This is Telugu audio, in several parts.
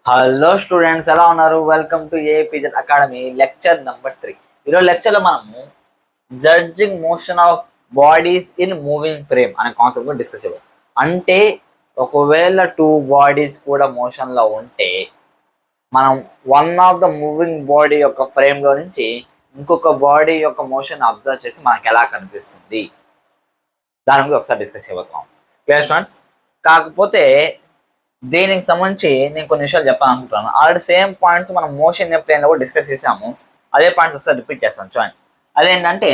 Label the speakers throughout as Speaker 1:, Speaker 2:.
Speaker 1: హలో స్టూడెంట్స్, ఎలా ఉన్నారు? Welcome to APZ academy lecture number 3. ఈరోజు లెక్చర్లో మనము judging motion of bodies in moving frame అనే కాన్సెప్ట్ గురించి డిస్కస్ చేద్దాం. అంటే ఒకవేళ 2 బాడీస్ కూడా మోషన్లో ఉంటే మనం one of the moving body యొక్క ఫ్రేమ్లో నుంచి ఇంకొక బాడీ యొక్క మోషన్ అబ్జర్వ్ చేసి మనకు ఎలా కనిపిస్తుంది దాని గురించి ఒకసారి డిస్కస్ చేయబోతున్నాం. Clear students? కాకపోతే దీనికి సంబంధించి నేను కొన్ని విషయాలు చెప్పాలనుకుంటున్నాను. ఆల్రెడీ సేమ్ పాయింట్స్ మనం మోషన్ ప్లేన్లో కూడా డిస్కస్ చేసాము. అదే పాయింట్స్ ఒకసారి రిపీట్ చేస్తాను చూడండి. అదేంటంటే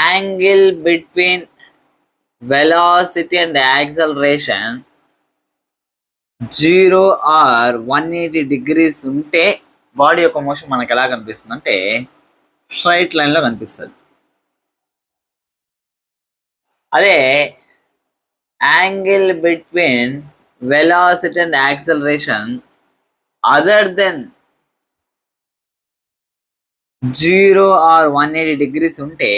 Speaker 1: angle between velocity and acceleration 0 or 180 degrees ఉంటే బాడీ యొక్క మోషన్ మనకు ఎలా కనిపిస్తుంది అంటే స్ట్రైట్ లైన్లో కనిపిస్తుంది. అదే angle between velocity and acceleration other than 0 or 180 degrees ఉంటే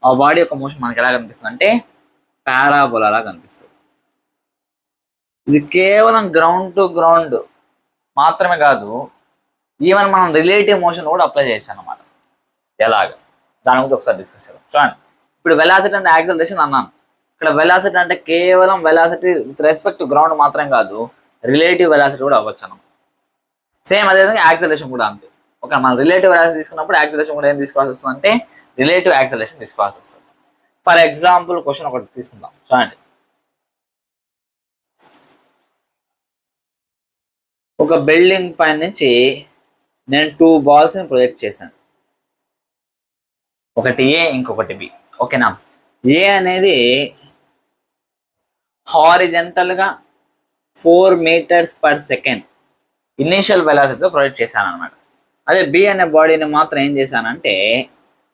Speaker 1: ఆ బాడీ యొక్క మోషన్ మనకి ఎలా కనిపిస్తుంది అంటే పారాబోలా కనిపిస్తుంది. ఇది కేవలం గ్రౌండ్ టు గ్రౌండ్ మాత్రమే కాదు, ఈవెన్ మనం రిలేటివ్ మోషన్ కూడా అప్లై చేయొచ్చు అన్నమాట. ఎలాగ దాని గురించి ఒకసారి డిస్కస్ చేద్దాం. చూడండి, ఇప్పుడు వెలాసిటీ అండ్ యాక్సలరేషన్ అన్నాను. ఇక్కడ వెలాసిటీ అంటే కేవలం velocity with respect to ground మాత్రం కాదు, రిలేటివ్ వెలాసిటీ కూడా అవ్వచ్చు. సేమ్ అదేవిధంగా యాక్సలరేషన్ కూడా అంతే. ఒక మనం రిలేటివ్ వెలాసిటీ తీసుకున్నప్పుడు యాక్సలరేషన్ కూడా ఏం తీసుకోవాల్సి వస్తుంది అంటే రిలేటివ్ యాక్సలరేషన్ తీసుకోవాల్సి వస్తుంది. ఫర్ ఎగ్జాంపుల్ క్వశ్చన్ ఒకటి తీసుకుందాం. చూడండి, ఒక బిల్డింగ్ పై నుంచి నేను 2 balls ప్రొజెక్ట్ చేశాను. ఒకటి ఏ, ఇంకొకటి బి. ఓకేనా? ఏ అనేది హారిజెంటల్గా 4 meters per second ఇనీషియల్ వెలాసిటీతో ప్రొజెక్ట్ చేశాను అనమాట. అదే బి అనే బాడీని మాత్రం ఏం చేశానంటే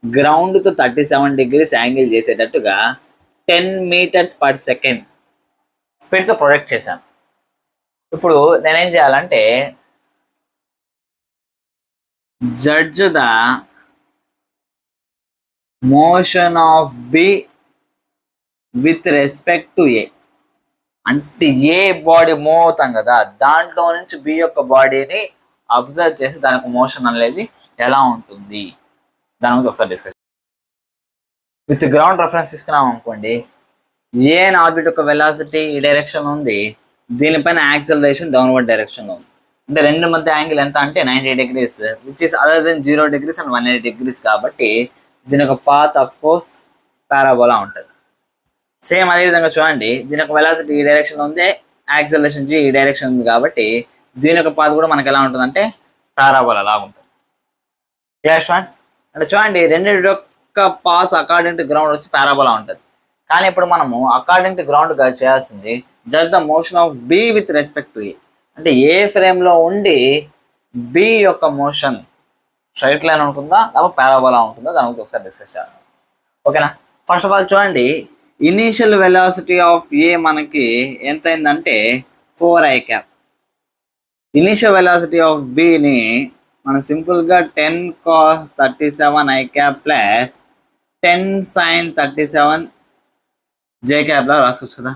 Speaker 1: గ్రౌండ్తో 37 degrees యాంగిల్ చేసేటట్టుగా 10 meters per second స్పీడ్తో ప్రొజెక్ట్ చేశాను. ఇప్పుడు నేనేం చేయాలంటే judge the motion of B with respect to A. అంటే ఏ బాడీ మూవ్ అవుతాం కదా, దాంట్లో నుంచి బి యొక్క బాడీని అబ్జర్వ్ చేసి దానికి మోషన్ అనేది ఎలా ఉంటుంది దాని గురించి ఒకసారి డిస్కస్. విత్ గ్రౌండ్ రెఫరెన్స్ తీసుకున్నాం అనుకోండి, ఏ అని ఆర్బిట్ యొక్క వెలాసిటీ ఈ డైరెక్షన్ ఉంది, దీనిపైన యాక్సలరేషన్ డౌన్వర్డ్ డైరెక్షన్ ఉంది. అంటే రెండు మధ్య యాంగిల్ ఎంత అంటే 90 degrees, which is other than 0 degrees and 180 degrees. కాబట్టి దీని యొక్క పాత్ ఆఫ్ కోర్స్ పారాబోలా ఉంటుంది. సేమ్ అదే విధంగా చూడండి, దీని యొక్క వెలాసిటీ ఈ డైరెక్షన్ ఉంది, యాక్సలరేషన్ ఈ డైరెక్షన్ ఉంది. కాబట్టి దీని యొక్క పాత్ కూడా మనకి ఎలా ఉంటుంది అంటే పారాబోలా లాగా ఉంటుంది. Clear students? అంటే చూడండి, రెండింటి యొక్క పాస్ అకార్డింగ్ టు గ్రౌండ్ వచ్చి పారాబోలా ఉంటుంది. కానీ ఇప్పుడు మనము అకార్డింగ్ టు గ్రౌండ్గా చేయాల్సింది just the motion of B with respect to A. అంటే ఏ ఫ్రేమ్లో ఉండి బి యొక్క మోషన్ స్ట్రైట్ లైన్ ఉంటుందా లేకపోతే పారాబోలా ఉంటుందా దాని గురించి ఒకసారి డిస్కస్ చేయాలి. ఓకేనా? ఫస్ట్ ఆఫ్ ఆల్ చూడండి, ఇనీషియల్ వెలాసిటీ ఆఫ్ ఏ మనకి ఎంత అయిందంటే 4i cap. Initial velocity of బిని మనం సింపుల్గా 10 cos 37i cap plus 10 sin 37 j cap లా రాసుకోవచ్చు కదా.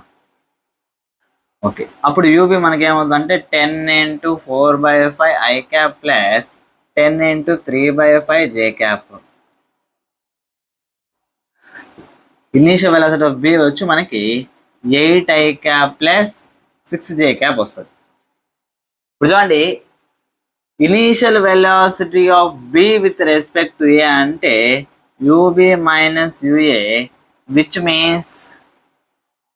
Speaker 1: ఓకే, అప్పుడు యూబీ మనకి ఏమవుతుందంటే 10 into 4/5i cap plus 10 into 3/5 j cap. Initial velocity of B వచ్చి మనకి 8i cap plus 6j cap వస్తుంది. ఇప్పుడు చూడండి, initial velocity of B with respect to A అంటే U B minus U A, which means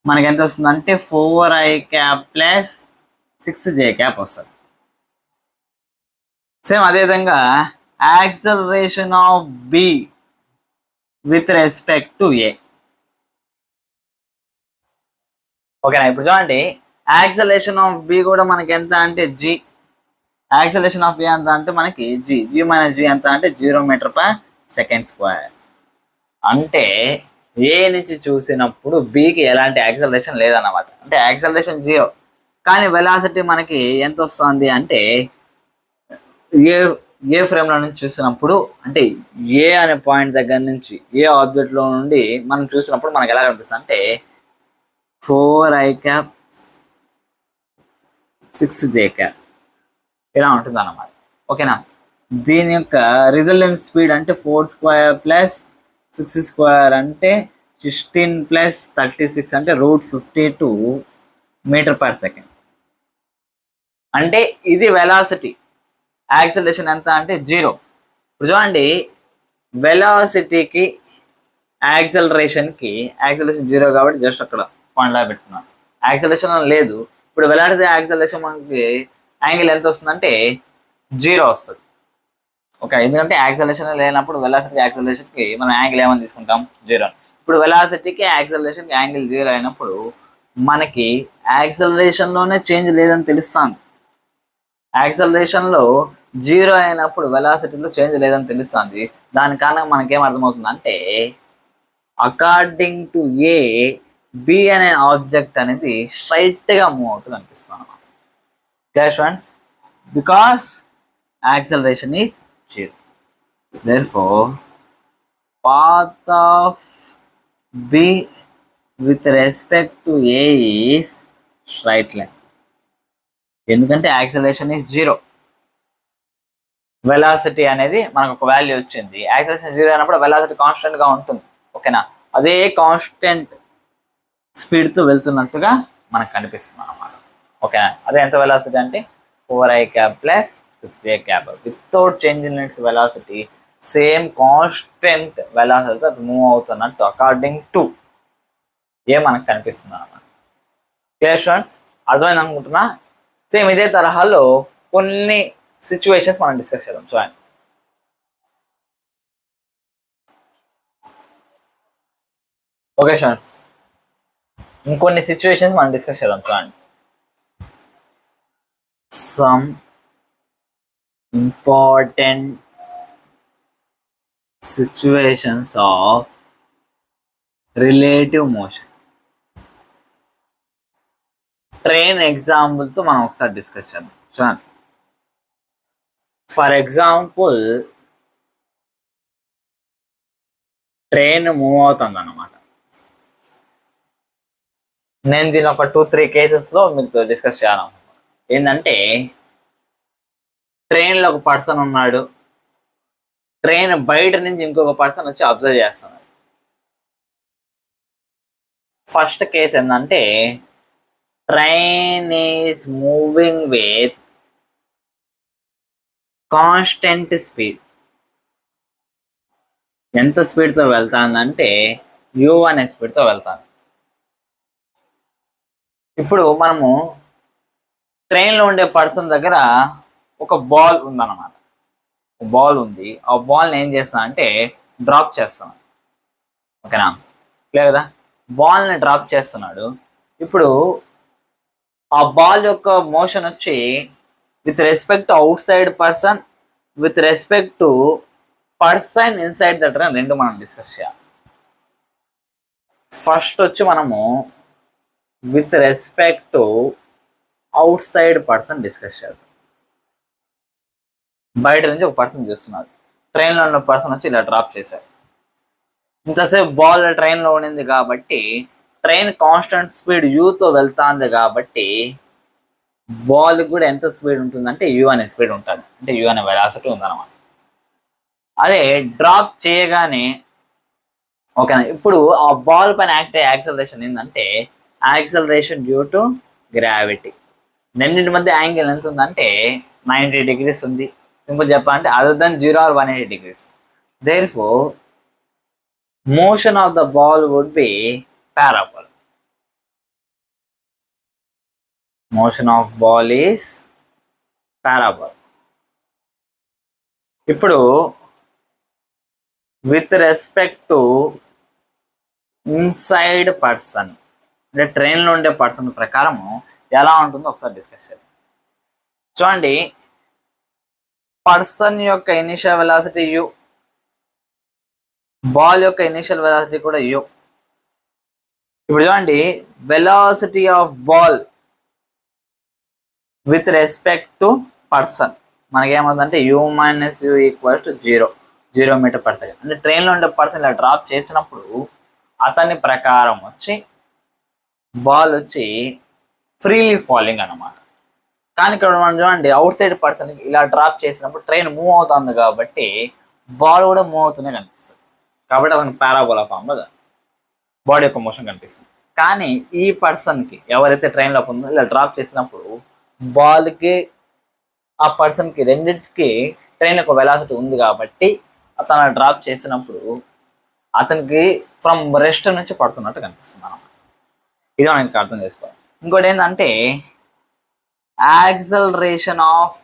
Speaker 1: మనకి ఎంత వస్తుంది అంటే 4i cap plus 6j cap వస్తుంది. సేమ్ అదేవిధంగా acceleration of B with respect to A. ఓకేనా? ఇప్పుడు చూడండి, యాక్సలరేషన్ ఆఫ్ బి కూడా మనకి ఎంత అంటే జీ, యాక్సలరేషన్ ఆఫ్ ఏ ఎంత అంటే మనకి జీ మైనస్ జీ ఎంత అంటే 0 meter/second². అంటే ఏ నుంచి చూసినప్పుడు బికి ఎలాంటి యాక్సలరేషన్ లేదన్నమాట. అంటే యాక్సలరేషన్ 0, కానీ వెలాసిటీ మనకి ఎంత వస్తుంది అంటే ఏ ఫ్రేమ్లో నుంచి చూసినప్పుడు, అంటే ఏ అనే పాయింట్ దగ్గర నుంచి ఏ ఆబ్జెక్ట్లో నుండి మనం చూసినప్పుడు మనకి ఎలా కనిపిస్తుంది అంటే 4i cap 6j క్యాప్ ఇలా ఉంటుంది అన్నమాట. ఓకేనా, దీని యొక్క రిజల్టెంట్ స్పీడ్ అంటే 4² ప్లస్ 6² అంటే 16 ప్లస్ 36 అంటే √52 మీటర్/సెకండ్. అంటే ఇది వెలాసిటీ. యాక్సిలరేషన్ ఎంత అంటే 0. ఇప్పుడు చూడండి, వెలాసిటీకి యాక్సిలరేషన్ 0 కాబట్టి జస్ట్ అక్కడ పాయింట్ లా పెట్టుకున్నాను. యాక్సిలరేషన్ లేదు. ఇప్పుడు వెలాసిటీ యాక్సిలరేషన్ మనకి యాంగిల్ ఎంత వస్తుందంటే 0 వస్తుంది. ఓకే, ఎందుకంటే యాక్సిలరేషన్ లేనప్పుడు వెలాసిటీ యాక్సిలరేషన్కి మనం యాంగిల్ ఏమని తీసుకుంటాం? 0. ఇప్పుడు వెలాసిటీకి యాక్సిలరేషన్కి యాంగిల్ 0 అయినప్పుడు మనకి యాక్సిలరేషన్లోనే చేంజ్ లేదని తెలుస్తుంది. యాక్సిలరేషన్లో 0 అయినప్పుడు వెలాసిటీలో చేంజ్ లేదని తెలుస్తుంది. దాని కారణంగా మనకేం అర్థమవుతుంది అంటే అకార్డింగ్ టు ఏ, బి అనే ఆబ్జెక్ట్ అనేది స్ట్రైట్గా మూవ్ అవుతూ కనిపిస్తుంది అన్నమాట. Okay friends, because acceleration is 0. Therefore, path of B with respect to A is straight line. ఎందుకంటే యాక్సిలరేషన్ ఈజ్ 0, వెలాసిటీ అనేది మనకు ఒక వాల్యూ వచ్చింది. యాక్సిలరేషన్ 0 అయినప్పుడు వెలాసిటీ కాన్స్టెంట్ గా ఉంటుంది. ఓకేనా, అదే కాన్స్టెంట్ స్పీడ్తో వెళ్తున్నట్టుగా మనకు కనిపిస్తుంది అన్నమాట. ఓకేనా, అదే ఎంత వెలాసిటీ అంటే 4i cap plus 6j cap without change in its velocity, same constant వెలాసిటీతో మూవ్ అవుతున్నట్టు అకార్డింగ్ టు ఏ మనకు కనిపిస్తుంది అన్నమాట. క్లియర్ స్టూడెంట్స్, అర్థమైంది అనుకుంటున్నా. సేమ్ ఇదే తరహాలో కొన్ని సిచ్యువేషన్స్ మనం డిస్కస్ చేద్దాం. చూడండి, ఓకే స్టూడెంట్స్, ఇంకొన్ని సిచ్యువేషన్స్ మనం డిస్కస్ చేద్దాం. చూడండి, some important situations of relative motion. Train ఎగ్జాంపుల్తో మనం ఒకసారి డిస్కస్ చేద్దాం. చూడండి, ఫర్ ఎగ్జాంపుల్ ట్రైన్ మూవ్ అవుతుంది అన్నమాట. నేను దీని ఒక 2-3 కేసెస్లో మీతో డిస్కస్ చేయాలనుకుంటున్నాను. ఏంటంటే ట్రైన్లో ఒక పర్సన్ ఉన్నాడు, ట్రైన్ బయట నుంచి ఇంకొక పర్సన్ వచ్చి అబ్జర్వ్ చేస్తున్నాడు. ఫస్ట్ కేసు ఏంటంటే train is moving with constant speed. ఎంత స్పీడ్తో వెళ్తానంటే u అనే స్పీడ్తో వెళ్తాను. ఇప్పుడు మనము ట్రైన్లో ఉండే పర్సన్ దగ్గర ఒక బాల్ ఉందన్నమాట. బాల్ ఉంది, ఆ బాల్ని ఏం చేస్తాను అంటే డ్రాప్ చేస్తాను. ఓకేనా, లేదా బాల్ని డ్రాప్ చేస్తున్నాడు. ఇప్పుడు ఆ బాల్ యొక్క మోషన్ వచ్చి with respect to out side person, with respect to person inside the train, రెండు మనం డిస్కస్ చేయాలి. ఫస్ట్ వచ్చి మనము with respect to out side person discuss చేద్దాం. బయట నుంచి ఒక పర్సన్ చూస్తున్నాడు, ట్రైన్లో ఉన్న పర్సన్ వచ్చి ఇలా డ్రాప్ చేశాడు. ఇంతసేపు బాల్ ట్రైన్లో ఉండింది కాబట్టి ట్రైన్ కాన్స్టెంట్ స్పీడ్ యూతో వెళ్తాంది కాబట్టి బాల్ కూడా ఎంత స్పీడ్ ఉంటుందంటే యూ అనే స్పీడ్ ఉంటుంది, అంటే యూ అనే వెలాసిటీ ఉందన్నమాట. అదే డ్రాప్ చేయగానే ఓకేనా, ఇప్పుడు ఆ బాల్ పైన యాక్ట్ అయ్యే యాక్సలరేషన్ ఏంటంటే యాక్సలరేషన్ డ్యూ టు గ్రావిటీ. రెండింటి మధ్య యాంగిల్ ఎంత ఉందంటే 90 degrees ఉంది. సింపుల్ చెప్పాలంటే other than 0 or 180 degrees. Therefore, motion of the ball would be parabol. Motion of ball is parabol. ఇప్పుడు with respect to inside person, అంటే ట్రైన్లో ఉండే పర్సన్ ప్రకారము ఎలా ఉంటుందో ఒకసారి డిస్కస్ చేద్దాం. చూడండి, పర్సన్ యొక్క ఇనిషియల్ వెలాసిటీ యు, బాల్ యొక్క ఇనిషియల్ వెలాసిటీ కూడా యు. ఇప్పుడు చూడండి, velocity of ball with respect to person మనకేమవుతుందంటే u - u = 0 meter/second. అంటే ట్రైన్లో ఉండే పర్సన్ ఇలా డ్రాప్ చేసినప్పుడు అతని ప్రకారం వచ్చి బాల్ వచ్చి ఫ్రీలీ ఫాలింగ్ అన్నమాట. కానీ ఇక్కడ మనం చూడండి అవుట్ సైడ్ పర్సన్ ఇలా డ్రాప్ చేసినప్పుడు ట్రైన్ మూవ్ అవుతుంది కాబట్టి బాల్ కూడా మూవ్ అవుతూనే కనిపిస్తుంది, కాబట్టి అతనికి పారాబోలా ఫామ్లో బాడీ యొక్క మోషన్ కనిపిస్తుంది. కానీ ఈ పర్సన్కి ఎవరైతే ట్రైన్ లోపల ఉందో ఇలా డ్రాప్ చేసినప్పుడు బాల్కి ఆ పర్సన్కి రెండింటికి ట్రైన్ యొక్క వెలాసిటీ ఉంది కాబట్టి అతను డ్రాప్ చేసినప్పుడు అతనికి ఫ్రమ్ రెస్ట్ నుంచి పడుతున్నట్టు కనిపిస్తుంది అన్నమాట. ఇది మనకి అర్థం చేసుకోవాలి. ఇంకోటి ఏంటంటే యాక్సలరేషన్ ఆఫ్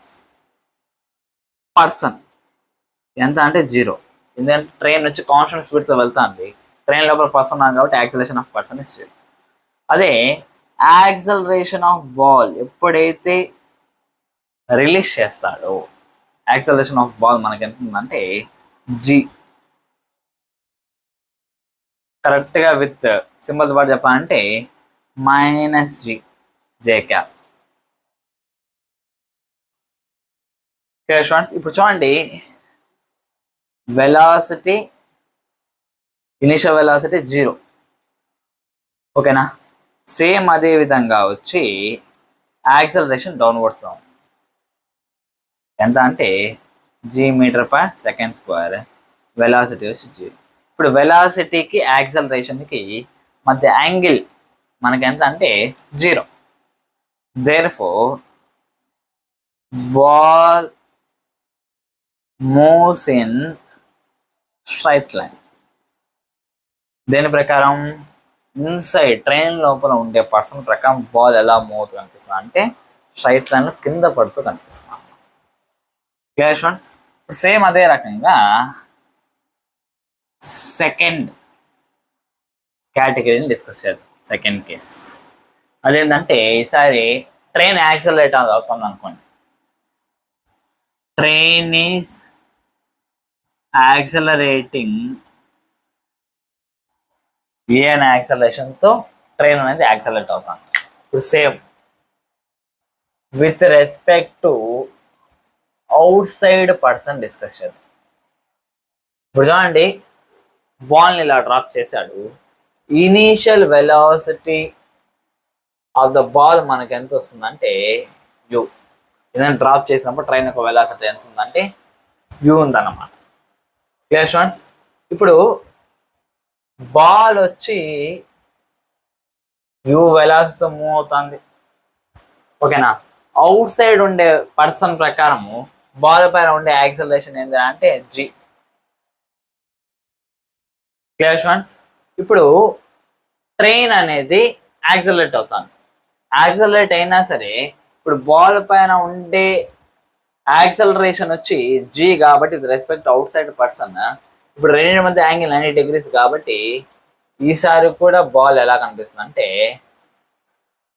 Speaker 1: పర్సన్ ఎంత అంటే 0, ఎందుకంటే ట్రైన్ వచ్చి కాన్స్టెంట్ స్పీడ్తో వెళ్తుంది, ట్రైన్ లోపల పర్సన్ ఉన్నాం కాబట్టి యాక్సలరేషన్ ఆఫ్ పర్సన్ ఇస్ 0. అదే యాక్సలరేషన్ ఆఫ్ బాల్ ఎప్పుడైతే రిలీజ్ చేస్తాడో యాక్సలరేషన్ ఆఫ్ బాల్ మనకి ఎంత ఉందంటే G. కరెక్ట్గా విత్ సింబల్స్ పాటు చెప్పాలంటే -G J క్యాప్. ఇప్పుడు చూడండి, వెలాసిటీ ఇనిషియల్ వెలాసిటీ 0, ఓకేనా. సేమ్ అదే విధంగా వచ్చి యాక్సలరేషన్ డౌన్వర్డ్స్లో ఎంత అంటే G/s², వెలాసిటీ వచ్చి 0. ఇప్పుడు వెలాసిటీకి యాక్సలరేషన్కి మధ్య యాంగిల్ మనకి ఎంత అంటే 0. Therefore ball moves in straight line. దేని ప్రకారం ఇన్సైడ్ ట్రైన్ లోపల ఉండే పర్సన్ ప్రకారం బాల్ ఎలా మూవ్ అవుతూ కనిపిస్తుంది అంటే స్ట్రైట్ లైన్లో కింద పడుతూ కనిపిస్తుంది. Clear students? సేమ్ అదే రకంగా సెకండ్ కేటగిరీని డిస్కస్ చేద్దాం. సెకండ్ కేస్ అదేంటంటే ఈసారి ట్రైన్ యాక్సలరేట్ అవుతుంది అనుకోండి. ట్రైన్ ఈస్ యాక్సలరేటింగ్ ఏ అనే యాక్సలరేషన్తో ట్రైన్ అనేది యాక్సలరేట్ అవుతుంది. ఇప్పుడు same with respect to out side person discuss చేద్దాం. ఇప్పుడు చూడండి, బాల్ని ఇలా డ్రాప్ చేశాడు. Initial velocity of the ball మనకి ఎంత వస్తుందంటే యూ. ఏదైనా డ్రాప్ చేసినప్పుడు ట్రైన్ యొక్క వెలాసిటీ ఎంత ఉందంటే యూ ఉందన్నమాట. Clear students? ఇప్పుడు బాల్ వచ్చి యూ వెలాసిటీతో మూవ్ అవుతుంది, ఓకేనా. అవుట్ సైడ్ ఉండే పర్సన్ ప్రకారము బాల్ పైన ఉండే యాక్సలరేషన్ ఏంటి అంటే G. Clear students? ఇప్పుడు ట్రైన్ అనేది యాక్సలరేట్ అవుతుంది. యాక్సలరేట్ అయినా సరే ఇప్పుడు బాల్ పైన ఉండే యాక్సలరేషన్ వచ్చి G కాబట్టి with respect out side person. ఇప్పుడు రెండింటి మధ్య యాంగిల్ 90 degrees కాబట్టి ఈసారి కూడా బాల్ ఎలా కనిపిస్తుంది అంటే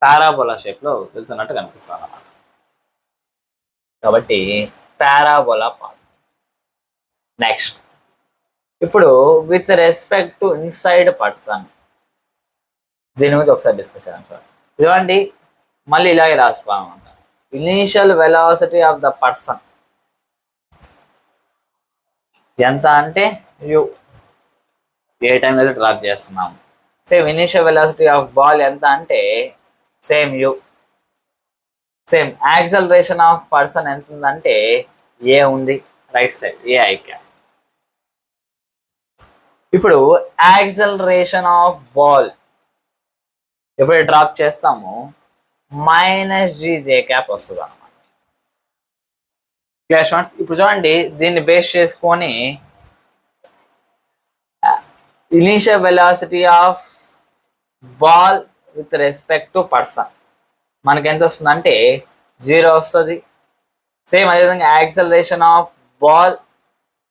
Speaker 1: పారాబోలా షేప్లో వెళ్తున్నట్టు కనిపిస్తుంది అన్నమాట. కాబట్టి పారాబోలా పాత్. నెక్స్ట్, ఇప్పుడు with respect to inside person దీని గురించి ఒకసారి డిస్కస్ చేద్దాం. చూడండి, మళ్ళీ ఇలాగే రాసుకోవాలన్నమాట. Initial velocity of the person ఎంత అంటే యూ, ఏ టైంలో అయితే డ్రాప్ చేస్తున్నాము. Same initial velocity of ball ఎంత అంటే same U. Same acceleration of person ఎంత ఉందంటే ఏ ఉంది, right side A I cap. ఇప్పుడు యాక్సలరేషన్ ఆఫ్ బాల్ ఎప్పుడు డ్రాప్ చేస్తాము -G J క్యాప్ వస్తుంది అన్నమాట. Clear students? ఇప్పుడు చూడండి, దీన్ని బేస్ చేసుకొని initial velocity of ball with respect to person మనకి ఎంత వస్తుంది అంటే 0 వస్తుంది. సేమ్ అదేవిధంగా acceleration of ball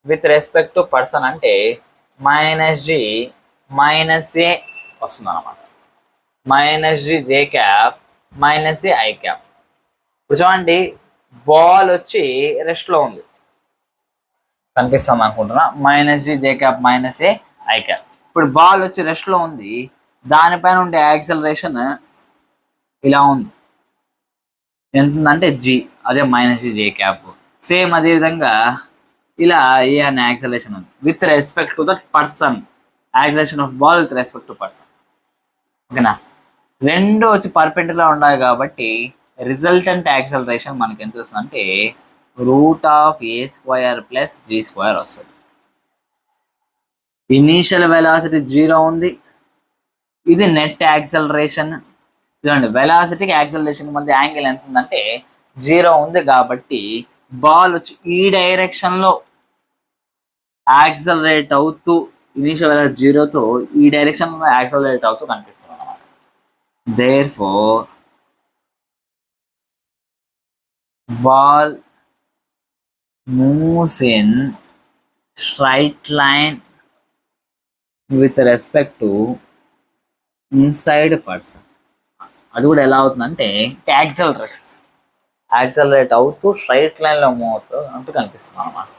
Speaker 1: with respect to person అంటే -G -A వస్తుంది అనమాట. -G J cap -A I cap. ఇప్పుడు చూడండి, బాల్ వచ్చి రెస్ట్లో ఉంది కనిపిస్తుంది అనుకుంటున్నా. -G J cap -A I cap. ఇప్పుడు బాల్ వచ్చి రెస్ట్లో ఉంది, దానిపైన ఉండే యాక్సలరేషన్ ఇలా ఉంది, ఎంత ఉందంటే G, అదే -G J క్యాప్. సేమ్ అదే విధంగా ఇలా ఏ అనే యాక్సలరేషన్ ఉంది with respect to that person. Acceleration of ball with respect to person, ఓకేనా. రెండు వచ్చి పర్పెండిక్యులర్ ఉండాలి కాబట్టి రిజల్టెంట్ యాక్సలరేషన్ మనకి ఎంత వస్తుంది అంటే √a² ప్లస్ g² వస్తుంది. ఇనీషియల్ వెలాసిటీ 0 ఉంది, ఇది నెట్ యాక్సలరేషన్. చూడండి, వెలాసిటీకి యాక్సలరేషన్ మధ్య యాంగిల్ ఎంత ఉందంటే 0 ఉంది, కాబట్టి బాల్ వచ్చి ఈ డైరెక్షన్లో యాక్సలరేట్ అవుతూ ఇనీషియల్ వెలాసిటీ 0తో ఈ డైరెక్షన్లో యాక్సలరేట్ అవుతూ కనిపిస్తుంది అన్నమాట. Therefore ball moves in straight line with respect to inside person. అది కూడా ఎలా అవుతుందంటే యాక్సలరేట్ అవుతూ స్ట్రైట్ లైన్లో మూవ్ అవుతూ అంటూ కనిపిస్తుంది అన్నమాట.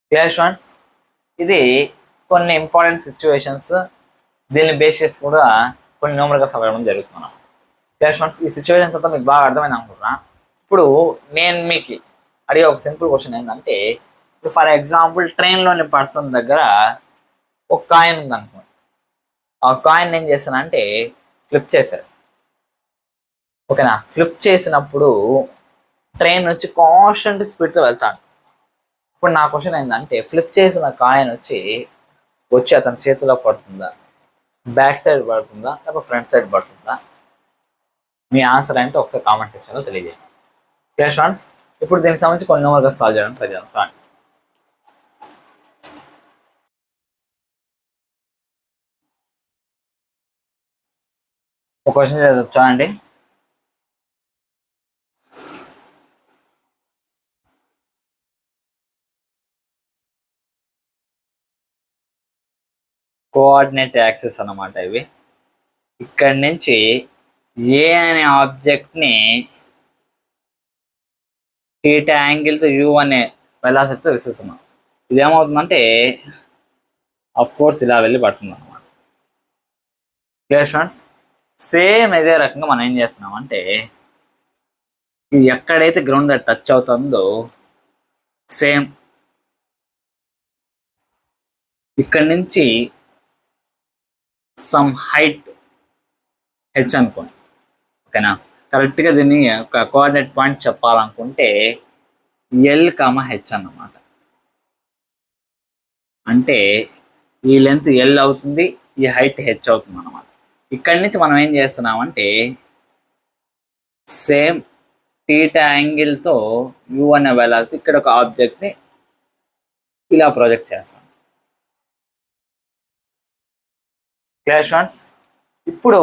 Speaker 1: క్లియర్ స్టూడెంట్స్, ఇది కొన్ని ఇంపార్టెంట్ సిచ్యువేషన్స్, దీన్ని బేస్ చేసి కూడా కొన్ని న్యూమరికల్స్ అవ్వడం జరుగుతున్నాం. క్లియర్ స్టూడెంట్స్, ఈ సిచ్యువేషన్స్ అంతా మీకు బాగా అర్థమైంది అనుకుంటున్నా. ఇప్పుడు నేను మీకు అడిగే ఒక సింపుల్ క్వశ్చన్ ఏంటంటే, ఇప్పుడు ఫర్ ఎగ్జాంపుల్ ట్రైన్లోని పర్సన్ దగ్గర ఒక కాయిన్ ఉంది అనుకోండి. ఆ కాయిన్ ఏం చేస్తానంటే ఫ్లిప్ చేశాడు. ఓకేనా? ఫ్లిప్ చేసినప్పుడు ట్రైన్ వచ్చి కాన్స్టెంట్ స్పీడ్తో వెళ్తాడు. ఇప్పుడు నా క్వశ్చన్ ఏంటంటే, ఫ్లిప్ చేసిన కాయిన్ వచ్చి అతని చేతిలో పడుతుందా, బ్యాక్ సైడ్ పడుతుందా, లేకపోతే ఫ్రంట్ సైడ్ పడుతుందా? మీ ఆన్సర్ అంటే ఒకసారి కామెంట్ సెక్షన్లో తెలియజేయండి. క్లియర్ స్టూడెంట్స్, ఇప్పుడు దీనికి సంబంధించి కొన్ని న్యూమరికల్స్ సాల్వ్ చేయడానికి ట్రై చేద్దాం. ఒక క్వశ్చన్ చదువు చూడండి. కోఆర్డినేట్ యాక్సెస్ అన్నమాట ఇవి. ఇక్కడి నుంచి ఏ అనే ఆబ్జెక్ట్ని θ యాంగిల్తో u అనే వెలాసిటీతో విసిస్తున్నాం. ఇది ఏమవుతుందంటే ఆఫ్ కోర్స్ ఇలా వెళ్ళి పడుతుంది అన్నమాట. క్లియర్ స్టూడెంట్స్, సేమ్ ఇదే రకంగా మనం ఏం చేస్తున్నాం అంటే, ఇది ఎక్కడైతే గ్రౌండ్ దగ్గర టచ్ అవుతుందో సేమ్ ఇక్కడి నుంచి సమ్ హైట్ h అనుకోండి. ఓకేనా? కరెక్ట్గా దీన్ని ఒక కోఆర్డినేట్ పాయింట్స్ చెప్పాలనుకుంటే L,H అన్నమాట. అంటే ఈ లెంత్ L అవుతుంది, ఈ హైట్ H అవుతుంది అన్నమాట. ఇక్కడి నుంచి మనం ఏం చేస్తున్నామంటే సేమ్ θ యాంగిల్తో u అనే వెలాసిటీ ఇక్కడ ఒక ఆబ్జెక్ట్ని ఇలా ప్రొజెక్ట్ చేస్తాం. క్లియర్ స్టూడెంట్స్, ఇప్పుడు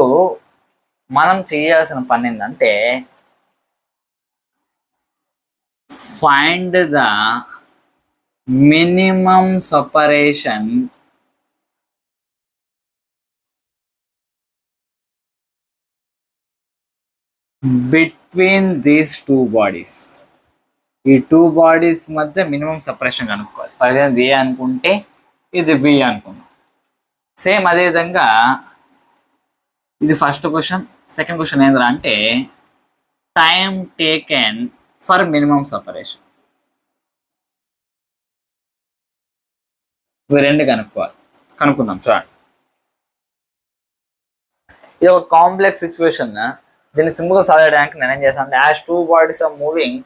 Speaker 1: మనం చేయాల్సిన పని ఏంటంటే find the minimum separation between these two bodies. ఈ టూ బాడీస్ మధ్య మినిమం సెపరేషన్ కనుక్కోవాలి. ఫర్ ఎగ్జాంపుల్ ఏ అనుకుంటే ఇది బి అనుకున్నాం. సేమ్ అదేవిధంగా ఇది ఫస్ట్ క్వశ్చన్. సెకండ్ క్వశ్చన్ ఏంద్రా అంటే time taken for minimum separation. ఇవి రెండు కనుక్కుందాం. చూడండి, ఇది ఒక కాంప్లెక్స్ సిచ్యువేషన్. దీన్ని సింపుల్గా సాల్వ్ చేయడానికి నేను ఏం చేస్తాను అంటే, as two bodies are moving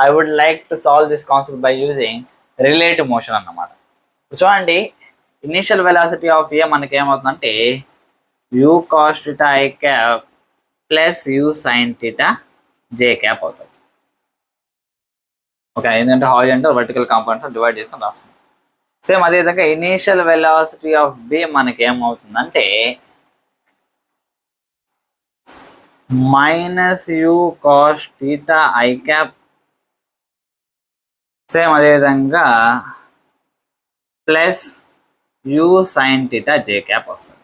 Speaker 1: I would like to solve this concept by using relative motion అన్నమాట. చూడండి, ఇనీషియల్ వెలాసిటీ ఆఫ్ ఏ మనకి ఏమవుతుందంటే u cos θ i cap plus u sin θ j cap అవుతుంది. ఓకే, ఎందుకంటే హారిజాంటల్ వర్టికల్ కాంపోనెంట్స్ డివైడ్ చేసుకొని రాసుకుంటాం. సేమ్ అదేవిధంగా ఇనీషియల్ వెలాసిటీ ఆఫ్ బి మనకి ఏమవుతుందంటే -u cos θ i cap same అదేవిధంగా plus u sin θ j cap వస్తుంది.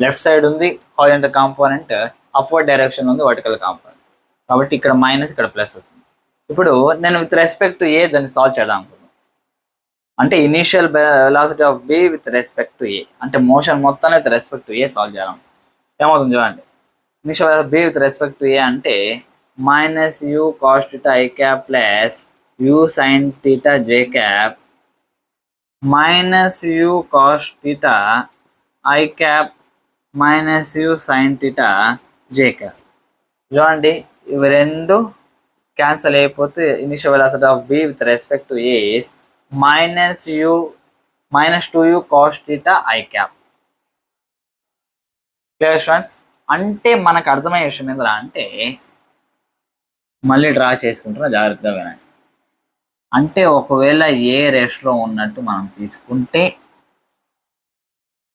Speaker 1: లెఫ్ట్ సైడ్ ఉంది హారిజాంటల్ కాంపోనెంట్, అప్వర్డ్ డైరెక్షన్ ఉంది వర్టికల్ కాంపోనెంట్, కాబట్టి ఇక్కడ మైనస్ ఇక్కడ ప్లస్ అవుతుంది. ఇప్పుడు నేను విత్ రెస్పెక్ట్ టు ఏ దాన్ని సాల్వ్ చేద్దాం అనుకున్నాను. అంటే initial velocity of B with respect to A, అంటే మోషన్ మొత్తాన్ని with respect to A solve చేయాలి. ఏమవుతుంది చూడండి, initial velocity B with respect to A అంటే -u cos θ i cap plus u sin θ j cap -u cos θ i cap -u sin θ j cap. చూడండి, ఇవి రెండు క్యాన్సల్ అయిపోతే initial velocity of B with respect to A -2u cos theta I cap. Clear students? అంటే మనకు అర్థమయ్యే విషయం ఏంద్రా అంటే, మళ్ళీ డ్రా చేసుకుంటున్నా, జాగ్రత్తగా వినండి. అంటే ఒకవేళ ఏ రెస్ట్లో ఉన్నట్టు మనం తీసుకుంటే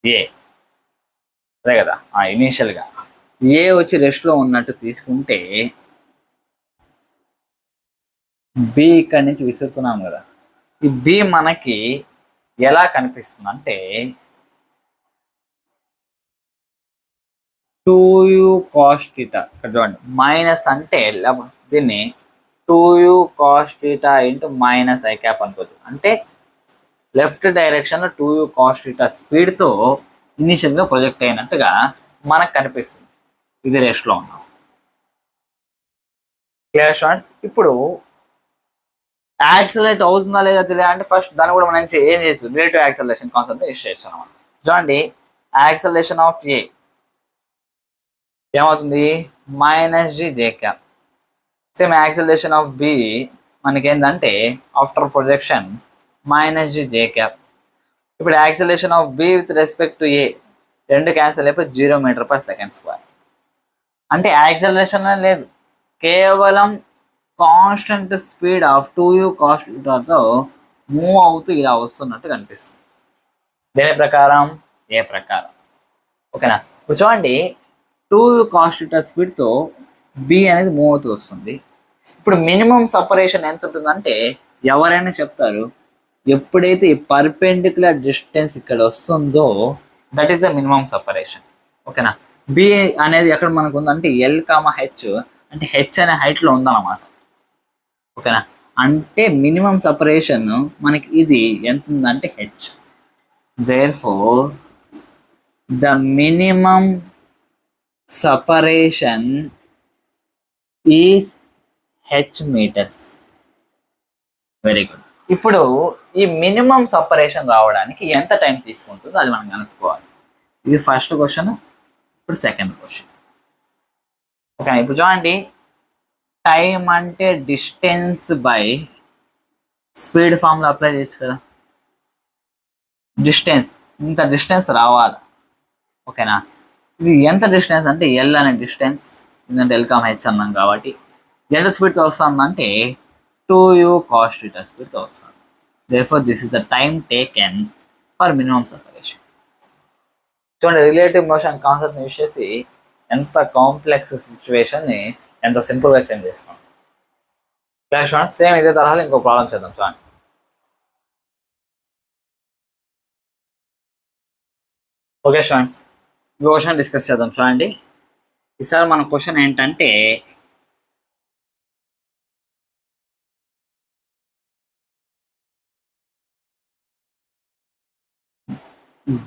Speaker 1: ఏ, అదే కదా ఇనీషియల్గా ఏ వచ్చి రెస్ట్లో ఉన్నట్టు తీసుకుంటే బి ఇక్కడి నుంచి విసురుతున్నాం కదా, ఈ బి మనకి ఎలా కనిపిస్తుంది అంటే 2u cos theta. ఇక్కడ చూడండి, మైనస్ అంటే దీన్ని 2u cos theta into minus I cap అనుకోవచ్చు. అంటే లెఫ్ట్ డైరెక్షన్లో 2u cos theta స్పీడ్తో ఇనిషియల్గా ప్రొజెక్ట్ అయినట్టుగా మనకు కనిపిస్తుంది. ఇది రెస్ట్లో ఉన్నాం. Clear students? ఇప్పుడు యాక్సిలరేట్ అవుతుందా లేదా తెలియాలంటే ఫస్ట్ దాన్ని కూడా మనం ఏం చేయొచ్చు, రిలేటివ్ యాక్సిలరేషన్ కాన్సెప్ట్ యూస్ చేయొచ్చు అన్నమాట. చూడండి, యాక్సిలరేషన్ ఆఫ్ ఏ ఏమవుతుంది, -g j cap. Same acceleration of B మనకి ఏంటంటే after projection -g j cap. ఇప్పుడు acceleration of B with respect to A రెండు క్యాన్సిల్ అయిపోయి 0 m/s². అంటే యాక్సిలరేషన్ లేదు, కేవలం constant speed of 2u cos theta move అవుతూ ఇలా వస్తున్నట్టు కనిపిస్తుంది. దేని ప్రకారం? ఏ ప్రకారం. ఓకేనా? ఇప్పుడు చూడండి, 2u cos theta స్పీడ్తో బి అనేది మూవ్ అవుతూ వస్తుంది. ఇప్పుడు మినిమం సపరేషన్ ఎంత ఉంటుందంటే ఎవరైనా చెప్తారు, ఎప్పుడైతే ఈ పర్పెండిక్యులర్ డిస్టెన్స్ ఇక్కడ వస్తుందో that is the minimum separation. ఓకేనా? బి అనేది ఎక్కడ మనకు ఉందంటే L, H, అంటే హెచ్ అనే హైట్లో ఉందన్నమాట. ఓకేనా? అంటే మినిమం సపరేషన్ మనకి ఇది ఎంత ఉందంటే H. Therefore the minimum separation is H meters. Very good. ఇప్పుడు ఈ మినిమం సపరేషన్ రావడానికి ఎంత టైం తీసుకుంటుందో అది మనం కనుక్కోవాలి. ఇది ఫస్ట్ క్వశ్చన్. ఇప్పుడు సెకండ్ క్వశ్చన్. ఓకే, ఇప్పుడు చూడండి, టైం అంటే distance by speed formula apply చేయొచ్చు కదా. డిస్టెన్స్, ఇంత డిస్టెన్స్ రావాలి. ఓకేనా? ఇది ఎంత డిస్టెన్స్ అంటే ఎల్ అనే డిస్టెన్స్, ఎందుకంటే L, H అన్నాం కాబట్టి ఎంత స్పీడ్తో వస్తుందంటే 2u cos theta స్పీడ్తో వస్తుంది. Therefore this is the time taken for minimum separation. చూడండి, రిలేటివ్ మోషన్ కాన్సెప్ట్ యూస్ చేసి ఎంత కాంప్లెక్స్ సిచ్యువేషన్ని ఎంత సింపుల్గా ఎక్స్ప్లెయిన్ చేస్తున్నాం. చూడండి, సేమ్ ఇదే తరహాలో ఇంకో ప్రాబ్లం చేద్దాం. చూడండి, ఓకే స్టూడెంట్స్, ఈ క్వశ్చన్ డిస్కస్ చేద్దాం. చూడండి, ఈసారి మన క్వశ్చన్ ఏంటంటే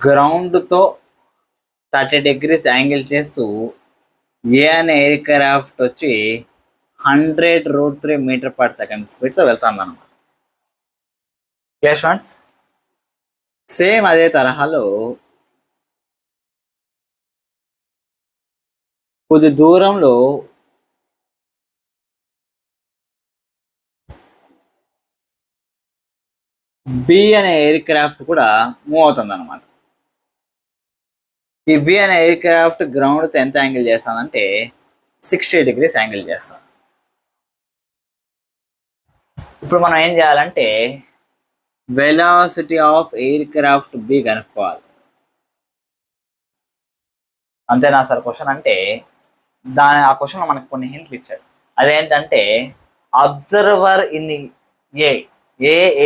Speaker 1: గ్రౌండ్తో 30 degrees యాంగిల్ చేస్తూ ఏ అనే ఎయిర్ క్రాఫ్ట్ వచ్చి 100√3 m/s స్పీడ్తో వెళ్తుంది అన్నమాట. స్టూడెంట్స్, సేమ్ అదే తరహాలో కొద్ది దూరంలో బి అనే ఎయిర్ క్రాఫ్ట్ కూడా మూవ్ అవుతుంది అనమాట. ఈ బి అనే ఎయిర్ క్రాఫ్ట్ గ్రౌండ్తో ఎంత యాంగిల్ చేస్తానంటే 60 degrees యాంగిల్ చేస్తాం. ఇప్పుడు మనం ఏం చేయాలంటే velocity of aircraft B కనుక్కోవాలి. అంతేనా సార్ క్వశ్చన్? అంటే ఆ క్వశ్చన్లో మనకు కొన్ని హింట్లు ఇచ్చాడు. అదేంటంటే అబ్జర్వర్ ఇన్ ఏ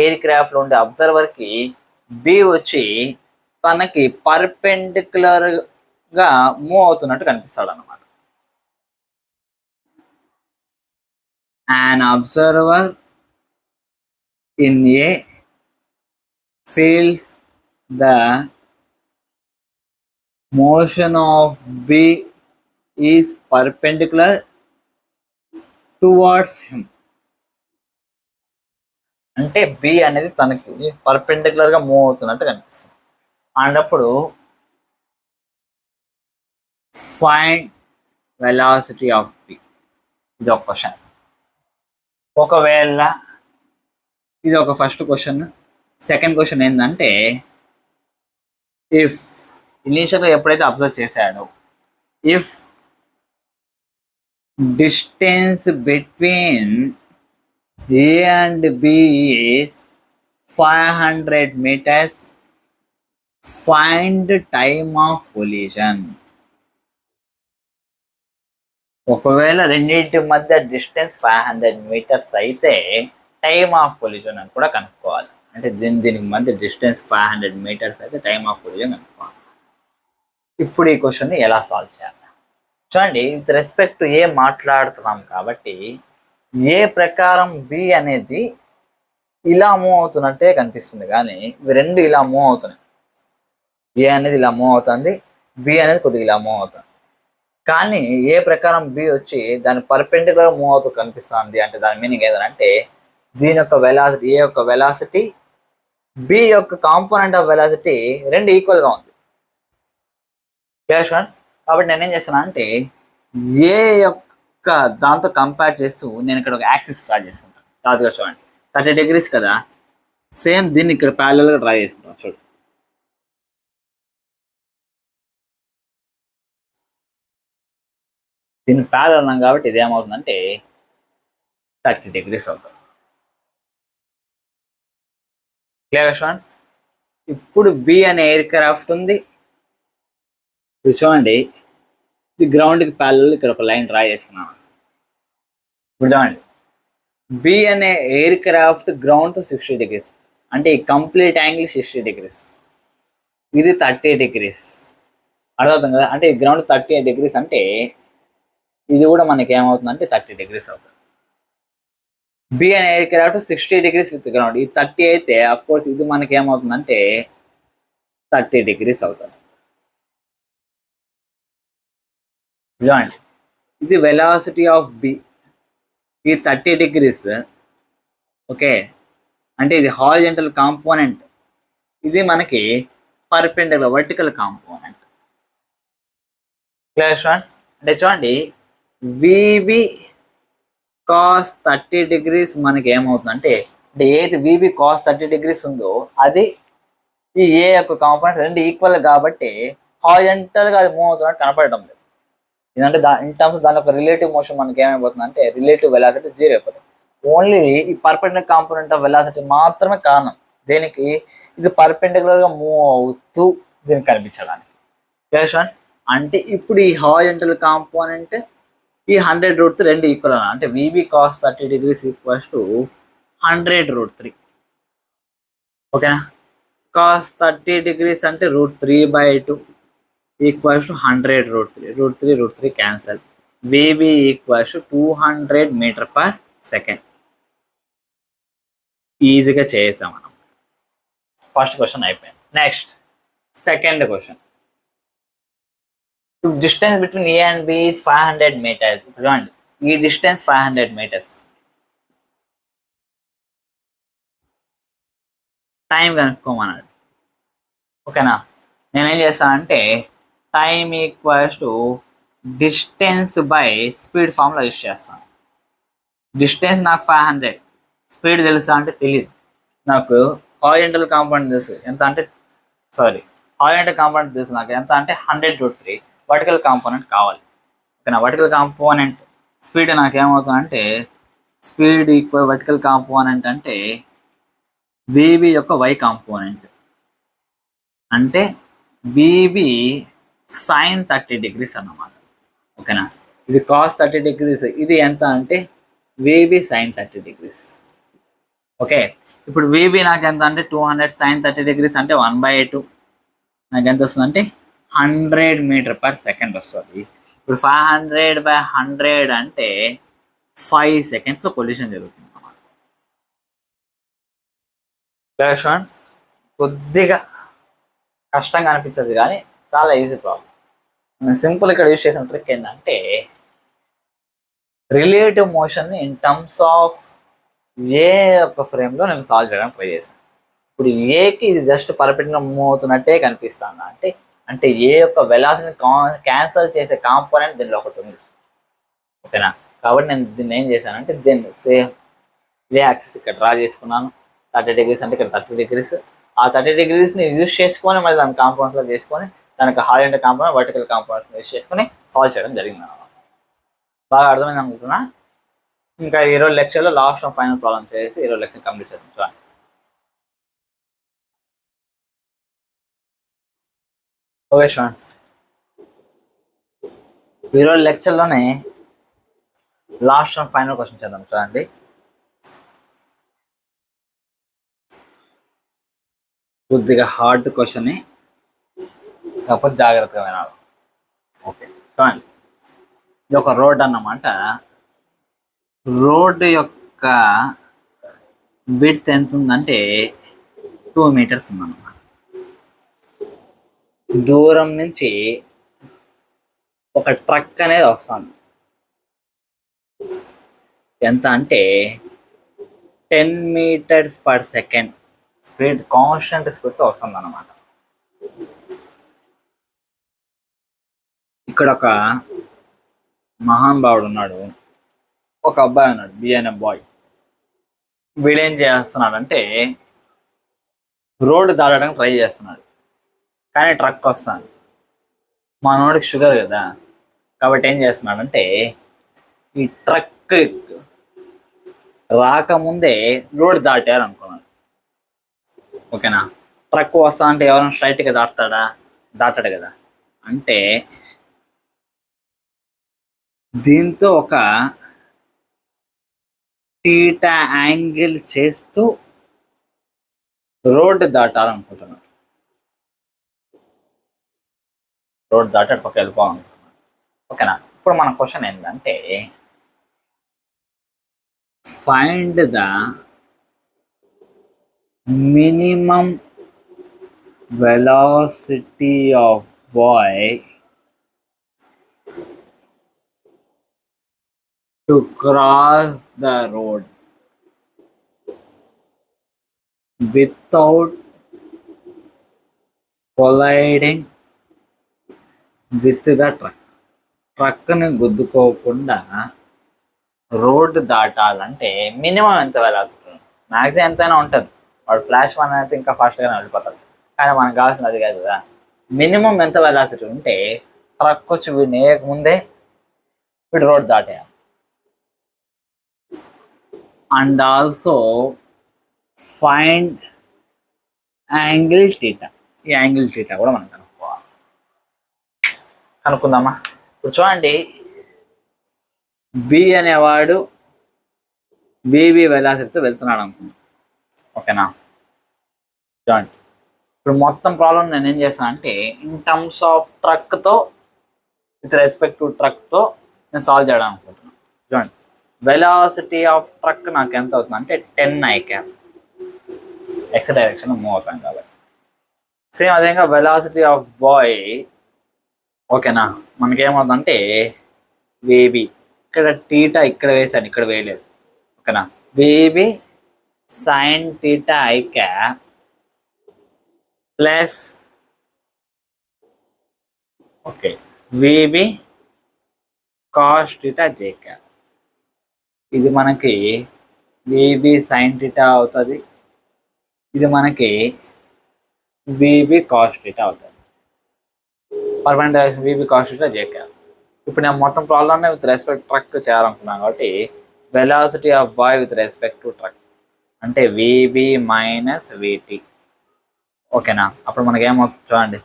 Speaker 1: ఎయిర్ క్రాఫ్ట్లో ఉండే అబ్జర్వర్కి బి వచ్చి తనకి పర్పెండిక్యులర్గా మూవ్ అవుతున్నట్టు కనిపిస్తాడు అన్నమాట. an observer in A feels the motion of B is perpendicular towards him. అంటే బి అనేది తనకి పర్పెండిక్యులర్గా మూవ్ అవుతున్నట్టు కనిపిస్తుంది. అన్నప్పుడు ఫైండ్ వెలాసిటీ ఆఫ్ బి. ఇది ఒక క్వశ్చన్. ఒకవేళ ఇది ఒక ఫస్ట్ క్వశ్చన్. సెకండ్ క్వశ్చన్ ఏంటంటే, ఇఫ్ ఇనీషియల్గా ఎప్పుడైతే అబ్జర్వ్ చేశాడో, if distance between A and B is 500 meters, find time of collision. ఒకవేళ రెండింటి మధ్య డిస్టెన్స్ 500 meters అయితే టైమ్ ఆఫ్ కొలిజన్ అని కూడా కనుక్కోవాలి. అంటే దీనికి మధ్య డిస్టెన్స్ 500 meters అయితే టైమ్ ఆఫ్ కొలిజన్ కనుక్కోవాలి. ఇప్పుడు ఈ క్వశ్చన్ని ఎలా సాల్వ్ చేయాలి చూడండి. విత్ రెస్పెక్ట్ టు ఏ మాట్లాడుతున్నాం కాబట్టి ఏ ప్రకారం బి అనేది ఇలా మూవ్ అవుతున్నట్టే కనిపిస్తుంది, కానీ ఇవి రెండు ఇలా మూవ్ అవుతున్నాయి. ఏ అనేది ఇలా మూవ్ అవుతుంది, బి అనేది కొద్దిగా ఇలా మూవ్ అవుతుంది. కానీ ఏ ప్రకారం బి వచ్చి దాని పర్పెండిక్యులర్ మూవ్ అవుతూ కనిపిస్తుంది. అంటే దాని మీనింగ్ ఏదంటే దీని యొక్క వెలాసిటీ, ఏ యొక్క వెలాసిటీ, బి యొక్క కాంపోనెంట్ ఆఫ్ వెలాసిటీ రెండు ఈక్వల్గా ఉంది. Clear students? కాబట్టి నేను ఏం చేస్తాను అంటే ఏ యొక్క దాంతో కంపేర్ చేస్తూ నేను ఇక్కడ ఒక యాక్సిస్ డ్రా చేసుకుంటాను. రాదుగా చూడండి, 30 degrees కదా, సేమ్ దీన్ని ఇక్కడ ప్యారలల్గా డ్రా చేసుకుంటాం. చూడు, దీన్ని ప్యారలల్ అన్నాం కాబట్టి ఇది ఏమవుతుందంటే 30 degrees అవుతుంది. Clear students? ఇప్పుడు బి అనే ఎయిర్ క్రాఫ్ట్ ఉంది. ఇది చూడండి, ఇది గ్రౌండ్కి ప్యారలల్ ఇక్కడ ఒక లైన్ డ్రా చేసుకున్నాను. ఇప్పుడు చూడండి, బి అనే ఎయిర్ క్రాఫ్ట్ గ్రౌండ్తో 60 degrees, అంటే ఈ కంప్లీట్ యాంగిల్ 60 degrees, ఇది 30 degrees. అర్థమవుతుంది కదా? అంటే ఈ గ్రౌండ్ 38 degrees అంటే ఇది కూడా మనకి ఏమవుతుందంటే 30 degrees అవుతుంది. బి అనే air craft 60 degrees with ground, ఇది 30 అయితే అఫ్ కోర్స్ ఇది మనకి ఏమవుతుందంటే 30 degrees అవుతుంది. చూడండి, ఇది వెలాసిటీ ఆఫ్ బి, ఈ 30 degrees. ఓకే, అంటే ఇది హారిజాంటల్ కాంపోనెంట్, ఇది మనకి perpendicular vertical component. Clear students? అంటే చూడండి, విబి కాస్ 30 degrees మనకి ఏమవుతుందంటే, అంటే ఏది విబి కాస్ 30 degrees ఉందో అది ఈ ఏ యొక్క కాంపోనెంట్ రెండు ఈక్వల్ కాబట్టి హారిజాంటల్గా అది మూవ్ అవుతున్నట్టు కనపడటం లేదు. ఎందుకంటే ఇన్ టర్మ్స్ దాని యొక్క రిలేటివ్ మోషన్ మనకి ఏమైపోతుంది అంటే రిలేటివ్ వెలాసిటీ 0 అయిపోతుంది. ఓన్లీ ఈ పర్పెండిక్యులర్ కాంపోనెంట్ ఆఫ్ వెలాసిటీ మాత్రమే కారణం దేనికి, ఇది పర్పెండిక్యులర్గా మూవ్ అవుతూ దీనికి కనిపించడానికి. స్టూడెంట్స్? అంటే ఇప్పుడు ఈ హారిజాంటల్ కాంపోనెంట్ ఈ 100√3 రెండు ఈక్వల్ అన్న, అంటే VB cos 30 degrees equals to 100√3. ఓకేనా? కాస్ 30 degrees అంటే √3/2 equals to 100√3. √3 cancel. VB equals to 200 meter/second. ఈజీగా చేసాం మనం. ఫస్ట్ క్వశ్చన్ అయిపోయింది. Next second question. Distance between A and B is 500 meters. చూడండి, ఈ డిస్టెన్స్ 500 meters. టైం కనుక్కోమన్నాడు. ఓకేనా? నేనేం చేస్తానంటే time equals to distance by speed formula use చేస్తాను. డిస్టెన్స్ నాకు 500, స్పీడ్ తెలుసా అంటే తెలియదు. నాకు హారిజాంటల్ కాంపోనెంట్ తెలుసు ఎంత అంటే, హారిజాంటల్ కాంపోనెంట్ తెలుసు నాకు ఎంత అంటే 100√3. వర్టికల్ కాంపోనెంట్ కావాలి. ఓకేనా? వర్టికల్ కాంపోనెంట్ స్పీడ్ నాకు ఏమవుతుందంటే, స్పీడ్ ఈక్వల్ వర్టికల్ కాంపోనెంట్ అంటే విబి యొక్క వై కాంపోనెంట్, అంటే విబి సైన్ 30 degrees అన్నమాట. ఓకేనా? ఇది కాస్ 30 degrees, ఇది ఎంత అంటే విబి సైన్ 30 degrees. ఓకే, ఇప్పుడు విబి నాకు ఎంత అంటే 200 సైన్ 30 degrees అంటే 1/2 నాకు ఎంత వస్తుంది అంటే 100 meter/second వస్తుంది. ఇప్పుడు 500/100 అంటే 5 seconds కొలిషన్ జరుగుతుంది అన్నమాట. స్టూడెంట్స్, కొద్దిగా కష్టంగా అనిపించదు కానీ చాలా ఈజీ ప్రాబ్లం. నేను సింపుల్ ఇక్కడ యూజ్ చేసిన ట్రిక్ ఏంటంటే రిలేటివ్ మోషన్ని ఇన్ టర్మ్స్ ఆఫ్ ఏ యొక్క ఫ్రేమ్లో నేను సాల్వ్ చేయడానికి ట్రై చేశాను. ఇప్పుడు ఏకి ఇది జస్ట్ పర్ఫెక్ట్గా మూవ్ అవుతున్నట్టే కనిపిస్తాను అంటే ఏ యొక్క వెలాసిటీని క్యాన్సల్ చేసే కాంపోనెంట్ దీనిలో ఒకటి ఉంది. ఓకేనా? కాబట్టి నేను దీన్ని ఏం చేశానంటే దీన్ని సేమ్ ఇదే యాక్సిస్ ఇక్కడ డ్రా చేసుకున్నాను. 30 degrees అంటే ఇక్కడ 30 degrees. ఆ 30 degreesని యూజ్ చేసుకొని మళ్ళీ దాని కాంపౌండ్స్లో చేసుకొని దానికి horizontal compound vertical compounds use చేసుకొని సాల్వ్ చేయడం జరిగింది అన్నమాట. బాగా అర్థమైంది అనుకుంటున్నా. ఇంకా ఈరోజు లెక్చర్లో లాస్ట్ ఫైనల్ ప్రాబ్లమ్ చేసి ఈరోజు లెక్చర్ కంప్లీట్ చేద్దాం. చూడండి. ఓకే స్టూడెంట్స్, ఈరోజు లెక్చర్లోనే లాస్ట్ ఫైనల్ క్వశ్చన్ చేద్దాం. చూడండి. కొద్దిగా హార్డ్ క్వశ్చన్, కాకపోతే జాగ్రత్తగా వినాలి. ఓకే చూడండి, ఇది ఒక రోడ్ అన్నమాట. రోడ్డు యొక్క విడ్త్ ఎంత ఉందంటే 2 meters ఉందన్నమాట. దూరం నుంచి ఒక ట్రక్ అనేది వస్తుంది. ఎంత అంటే 10 meters per second speed, constant స్పీడ్తో వస్తుంది అన్నమాట. ఇక్కడ ఒక మహానుభావుడు ఉన్నాడు, ఒక అబ్బాయి ఉన్నాడు, బి అనే బాయ్. వీడేం చేస్తున్నాడంటే రోడ్డు దాటడానికి ట్రై చేస్తున్నాడు, కానీ ట్రక్ వస్తాను. మనోడికి షుగర్ కదా, కాబట్టి ఏం చేస్తున్నాడంటే ఈ ట్రక్ రాకముందే రోడ్డు దాటారనుకున్నాడు. ఓకేనా. ట్రక్ వస్తా అంటే ఎవరైనా స్ట్రైట్గా దాటాడు కదా. అంటే దీంతో ఒక థీటా యాంగిల్ చేస్తూ రోడ్డు దాటాలనుకుంటున్నాడు. రోడ్డు దాటాడు పక్క వెళ్ళిపోవాలనుకుంటున్నాడు. ఓకేనా. ఇప్పుడు మన క్వశ్చన్ ఏంటంటే find the minimum velocity of boy to cross the road without colliding with the truck. ట్రక్ని గుద్దుకోకుండా రోడ్డు దాటాలంటే మినిమం ఎంత వెలాసిటీ? మ్యాక్సిమం ఎంతైనా ఉంటుంది. వాడు ఫ్లాష్ వన్ అయితే ఇంకా ఫాస్ట్గానే వెళ్ళిపోతాడు, కానీ మనకు కావాల్సింది అది కాదు కదా. మినిమం ఎంత వెలాసిటీ ఉంటే ట్రక్ వచ్చి వీడిని ముందే వీడు రోడ్ దాటేయాలి. And also find angle theta. ఈ యాంగిల్ థీటా కూడా మనం కనుక్కుందామా. ఇప్పుడు చూడండి, బి అనేవాడు బీబీ వెలాసిటీతో వెళ్తున్నాడు అనుకుందాం. ఓకేనా. చూడండి, ఇప్పుడు మొత్తం ప్రాబ్లం నేను ఏం చేస్తాను అంటే ఇన్ టర్మ్స్ ఆఫ్ ట్రక్తో, విత్ రెస్పెక్ట్ టు ట్రక్తో నేను సాల్వ్ చేయడం అనుకుంటున్నాను. చూడండి, వెలాసిటీ ఆఫ్ ట్రక్ నాకు ఎంత అవుతుంది అంటే 10 i cap, X direction move అవుతాం కాబట్టి. సేమ్ అదేవిధంగా వెలాసిటీ ఆఫ్ బాయ్, ఓకేనా, మనకేమవుతుందంటే వేబీ, ఇక్కడ టీటా ఇక్కడ వేసాను, ఇక్కడ వేయలేదు. ఓకేనా. Wavy sine theta i cap plus okay wavy cos theta j cap. ఇది మనకి విబి సైన్ టీటా అవుతుంది, ఇది మనకి విబి కాస్ టీటా అవుతుంది. Permanent direction VB cos theta j cap. ఇప్పుడు నేను మొత్తం ప్రాబ్లమ్ని విత్ రెస్పెక్ట్ ట్రక్ చేయాలనుకున్నాను కాబట్టి velocity of boy with respect to truck అంటే విబి మైనస్ విటి. ఓకేనా. అప్పుడు మనకేమవుతుంది చూడండి,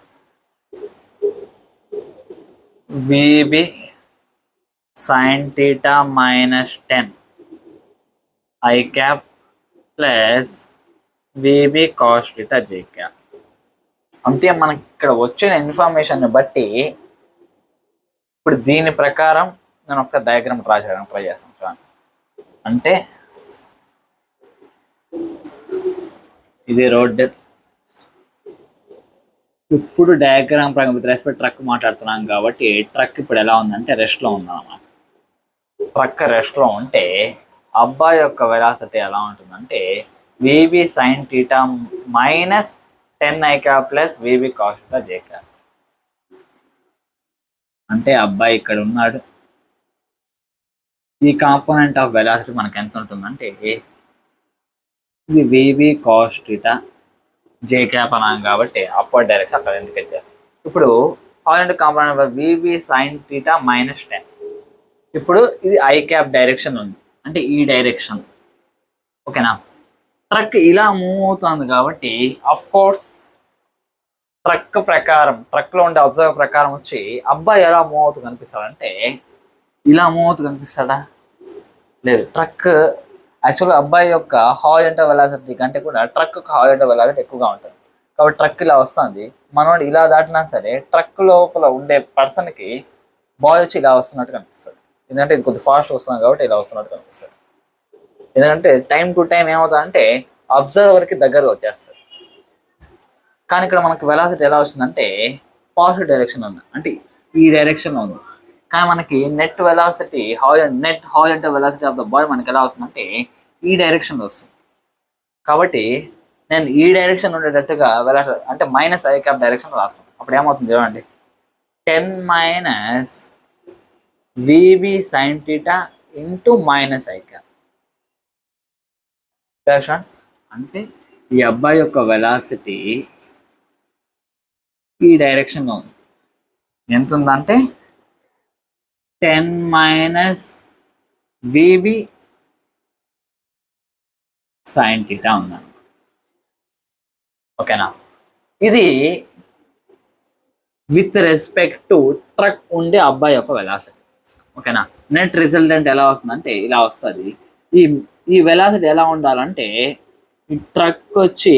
Speaker 1: VB sine theta minus 10 i cap plus VB cos theta j cap. అంటే మనకి ఇక్కడ వచ్చిన ఇన్ఫర్మేషన్ బట్టి ఇప్పుడు దీని ప్రకారం నేను ఒకసారి డయాగ్రామ్ డ్రా చేయడానికి ట్రై చేస్తాను. చూడండి, అంటే ఇది రోడ్డు. ఇప్పుడు డయాగ్రామ్ ప్రకారం విత్ రెస్పెక్ట్ ట్రక్ మాట్లాడుతున్నాం కాబట్టి ట్రక్ ఇప్పుడు ఎలా ఉందంటే రెస్ట్లో ఉందన్నమాట. ట్రక్ రెస్ట్లో ఉంటే అబ్బాయి యొక్క వెలాసిటీ ఎలా ఉంటుందంటే VB sine theta minus 10 i cap plus VB cos theta j cap. అంటే అబ్బాయి ఇక్కడ ఉన్నాడు, ఈ కాంపోనెంట్ ఆఫ్ వెలాసిటీ మనకి ఎంత ఉంటుందంటే ఇది VB cos theta J cap అన్నాం కాబట్టి అప్వర్డ్ డైరెక్షన్ అక్కడ ఇండికేట్ చేస్తాం. ఇప్పుడు horizontal component of VB sine theta -10. ఇప్పుడు ఇది ఐ క్యాప్ డైరెక్షన్ ఉంది, అంటే ఈ డైరెక్షన్. ఓకేనా, ట్రక్ ఇలా మూవ్ అవుతుంది కాబట్టి అఫ్ కోర్స్ ట్రక్ ప్రకారం, ట్రక్ లో ఉండే అబ్జర్వ్ ప్రకారం వచ్చి అబ్బాయి ఎలా మూవ్ అవుతూ కనిపిస్తాడంటే ఇలా మూవ్ అవుతూ కనిపిస్తాడా? లేదు. ట్రక్ యాక్చువల్గా అబ్బాయి యొక్క హారిజాంటల్ వెలాసిటీ కంటే కూడా ట్రక్ యొక్క హారిజాంటల్ వెలాసిటీ ఎక్కువగా ఉంటుంది కాబట్టి ట్రక్ ఇలా వస్తుంది. మనోడు ఇలా దాటినా సరే ట్రక్ లోపల ఉండే పర్సన్కి బాయ్ వచ్చి ఇలా వస్తున్నట్టు కనిపిస్తుంది. ఎందుకంటే ఇది కొద్దిగా ఫాస్ట్ వస్తుంది కాబట్టి ఇలా వస్తున్నట్టు కనిపిస్తుంది. ఎందుకంటే టైం టు టైం ఏమవుతుందంటే అబ్జర్వర్కి దగ్గరగా వచ్చేస్తుంది. కానీ ఇక్కడ మనకు వెలాసిటీ ఎలా వస్తుందంటే పాజిటివ్ డైరెక్షన్ ఉంది, అంటే ఈ డైరెక్షన్లో ఉంది. కానీ మనకి net velocity net horizontal velocity of the boy మనకి ఎలా వస్తుందంటే ఈ డైరెక్షన్లో వస్తుంది. కాబట్టి నేను ఈ డైరెక్షన్ ఉండేటట్టుగా వెలాసిటీ అంటే మైనస్ ఐ క్యాప్ డైరెక్షన్ రాసుకుంటాను. అప్పుడు ఏమవుతుంది చూడండి, 10 - VB sine theta into minus I cap. అంటే ఈ అబ్బాయి యొక్క వెలాసిటీ ఈ డైరెక్షన్లో ఉంది. ఎంత ఉందంటే 10 - విబి సైన్ థీటా ఉందండి. ఓకేనా, ఇది విత్ రెస్పెక్ట్ టు ట్రక్ ఉండే అబ్బాయి యొక్క వెలాసిటీ. ఓకేనా, నెట్ రిజల్టెంట్ ఎలా వస్తుందంటే ఇలా వస్తుంది. ఈ వెలాసిటీ ఎలా ఉండాలంటే ఈ ట్రక్ వచ్చి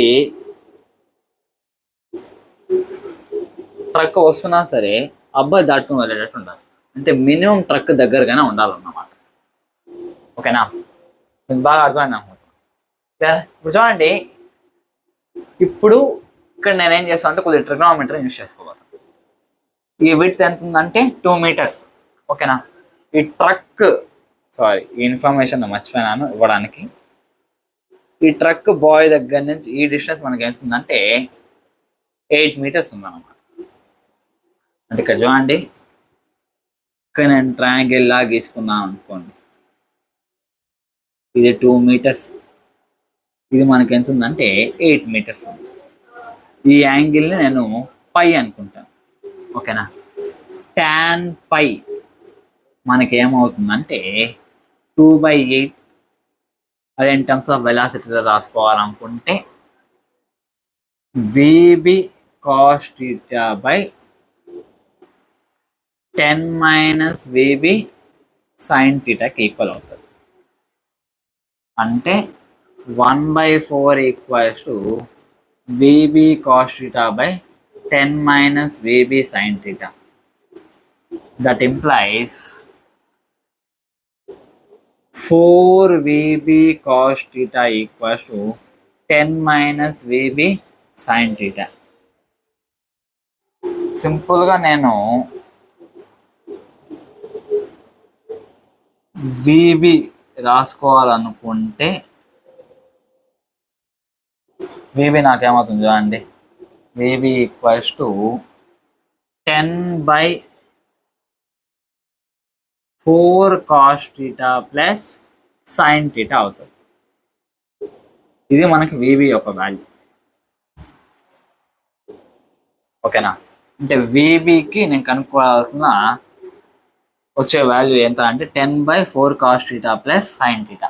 Speaker 1: ట్రక్ వస్తున్నా సరే అబ్బాయి దాటుకుని వెళ్ళేటట్టు ఉండాలి, అంటే మినిమం ట్రక్ దగ్గరగానే ఉండాలన్నమాట. ఓకేనా, మీకు బాగా అర్థమైంది అనుకుంటున్నాను. ఇప్పుడు చూడండి, ఇప్పుడు ఇక్కడ నేనేం చేస్తాను అంటే కొద్దిగా ట్రిగ్నోమెట్రీ యూజ్ చేసుకోవాలి. ఈ విడ్త్ ఎంత ఉందంటే 2 meters. ఓకేనా, ఈ ట్రక్ ఈ ఇన్ఫర్మేషన్ మర్చిపోయినాను ఇవ్వడానికి. ఈ ట్రక్ బాయ్ దగ్గర నుంచి ఈ డిస్టెన్స్ మనకి ఎంత ఉందంటే 8 meters ఉందన్నమాట. అంటే ఇక్కడ చూడండి, ఇక్కడ నేను ట్రయాంగిల్ లా గీసుకున్నాను అనుకోండి, ఇది 2 meters, ఇది మనకి ఎంత ఉందంటే 8 meters ఉంది. ఈ యాంగిల్ని నేను పై అనుకుంటాను. ఓకేనా, tan పై మనకి ఏమవుతుందంటే 2/8. అదే ఇన్ టర్మ్స్ ఆఫ్ వెలాసిటీలో రాసుకోవాలనుకుంటే V B cos theta by 10 - VB sine థీటాకి ఈక్వల్ అవుతుంది. అంటే 1/4 = V B cos theta by 10 - VB sine theta. That implies 4 V B cos theta = 10 - VB sine theta. సింపుల్గా నేను విబి రాసుకోవాలనుకుంటే విబి నాకేమవుతుంది చూడండి, V B = 10/4 cos theta plus sine theta అవుతుంది. ఇది మనకి విబి యొక్క వాల్యూ. ఓకేనా, అంటే విబికి నేను కనుక్కోవాల్సిన వచ్చే వాల్యూ ఎంత అంటే 10/4 cos theta plus sine theta.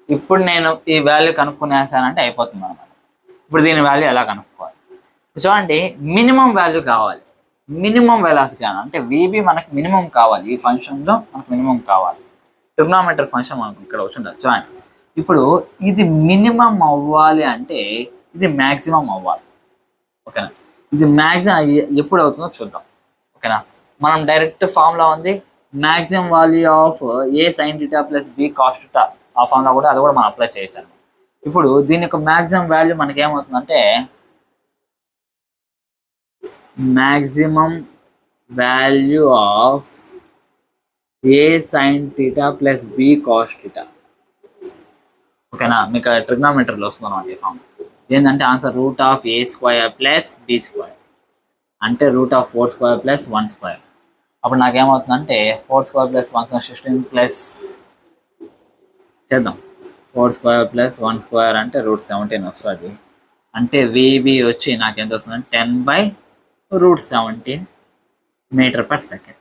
Speaker 1: ఇప్పుడు నేను ఈ వాల్యూ కనుక్కునేసానంటే అయిపోతుంది అనమాట. ఇప్పుడు దీని వాల్యూ ఎలా కనుక్కోవాలి చూడండి, మినిమం వాల్యూ కావాలి, మినిమం వెలాసిటీ అంటే విబి మనకు మినిమం కావాలి. ఈ ఫంక్షన్లో మనకు మినిమం కావాలి. ట్రిగ్నోమెట్రిక్ ఫంక్షన్ మనకు ఇక్కడ వచ్చి ఉండదు చూడండి. ఇప్పుడు ఇది మినిమం అవ్వాలి అంటే ఇది మ్యాక్సిమం అవ్వాలి. ఓకేనా, ఇది మ్యాక్సిమం ఎప్పుడు అవుతుందో చూద్దాం. ఓకేనా, మనం డైరెక్ట్ ఫార్ములా ఉంది, maximum value of A sine theta plus B cos theta. ఆ ఫార్ములా కూడా అది కూడా మనం అప్లై చేయొచ్చు. ఇప్పుడు దీని యొక్క మ్యాక్సిమం వాల్యూ మనకి ఏమవుతుందంటే maximum value of a sin theta plus b cos theta. ఓకేనా, మీకు ట్రిగ్నోమెట్రీలో వస్తుంది అన్నమాట. ఈ ఫామ్ ఏంటంటే ఆన్సర్ √(a² + b²) అంటే √(4² + 1²). అప్పుడు నాకేమవుతుందంటే 4² + 1² 16 ప్లస్ చేద్దాం 4² + 1² అంటే √17 వస్తుంది. అంటే విబి వచ్చి నాకు ఎంత వస్తుందంటే 10/√17 మీటర్/సెకండ్.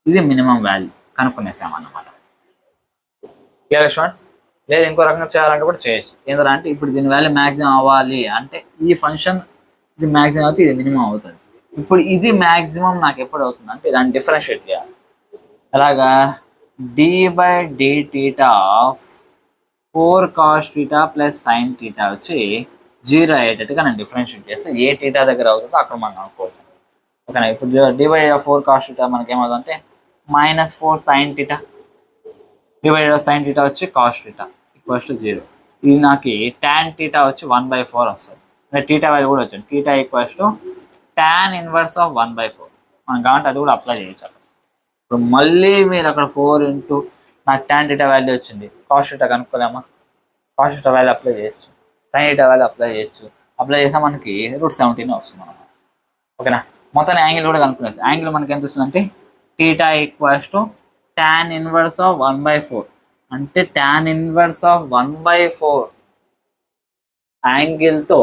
Speaker 1: ఇది మినిమం వాల్యూ కనుక్కునేసామన్నమాట. Clear students? లేదు ఇంకో రకంగా చేయాలంటే కూడా చేయొచ్చు. ఏంటంటే ఇప్పుడు దీని వాల్యూ మ్యాక్సిమం అవ్వాలి అంటే ఈ ఫంక్షన్ ఇది మ్యాక్సిమం అవుతుంది, ఇది మినిమం అవుతుంది. ఇప్పుడు ఇది మ్యాక్సిమం నాకు ఎప్పుడు అవుతుంది అంటే దాన్ని డిఫరెన్షియేట్ చేయాలి. అలాగా d/dθ ఆఫ్ 4cos θ + sin θ వచ్చి 0 అయ్యేటట్టుగా నేను డిఫరెన్షియేట్ చేస్తే ఏ థీటా దగ్గర అవుతుందో అక్కడ మనం అనుకోవచ్చు. ఓకేనా? ఇప్పుడు d/4cos θ మనకి ఏమవుతుందంటే -4 sin θ /sin θ వచ్చి cos θ = 0. ఇది నాకు tan θ వచ్చి 1/4 వస్తుంది. థీటా వాల్యూ కూడా వచ్చింది. θ = tan 1/4. మనం కాబట్టి అది కూడా అప్లై చేయొచ్చు. ఇప్పుడు మళ్ళీ మీరు అక్కడ 4 ఇంటూ నాకు tan θ వాల్యూ వచ్చింది, cos θ కనుక్కోలేమా? cos θ వాల్యూ అప్లై చేయొచ్చు, sin θ వాల్యూ అప్లై చేయొచ్చు. అప్లై చేస్తే మనకి √17 వస్తుంది అన్నమాట. ఓకేనా? మొత్తం యాంగిల్ కూడా కనుక్కునేది. యాంగిల్ మనకి ఎంత వస్తుందంటే θ = tan 1/4 అంటే tan 1/4 యాంగిల్తో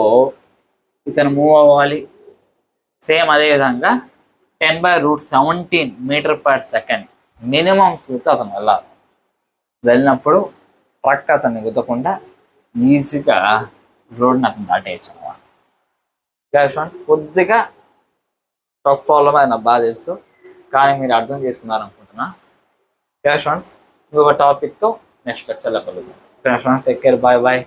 Speaker 1: ఇతను మూవ్ అవ్వాలి. సేమ్ అదే విధంగా 10/√17 మీటర్/సెకండ్ మినిమం స్పీడ్తో అతను వెళ్ళాలి. వెళ్ళినప్పుడు ట్రక్ అతన్ని గుద్దకుండా ఈజీగా రోడ్ని అతను దాటేయచ్చు అన్నమాట. ఫ్రెండ్స్, కొద్దిగా టఫ్ ప్రాబ్లం అది నాకు బాగా తెలుసు, కానీ మీరు అర్థం చేసుకున్నారనుకుంటున్నా. ఫ్రెండ్స్, ఇంకొక టాపిక్తో నెక్స్ట్ లెక్చర్లో కలుద్దాం. Friends, take care, bye bye.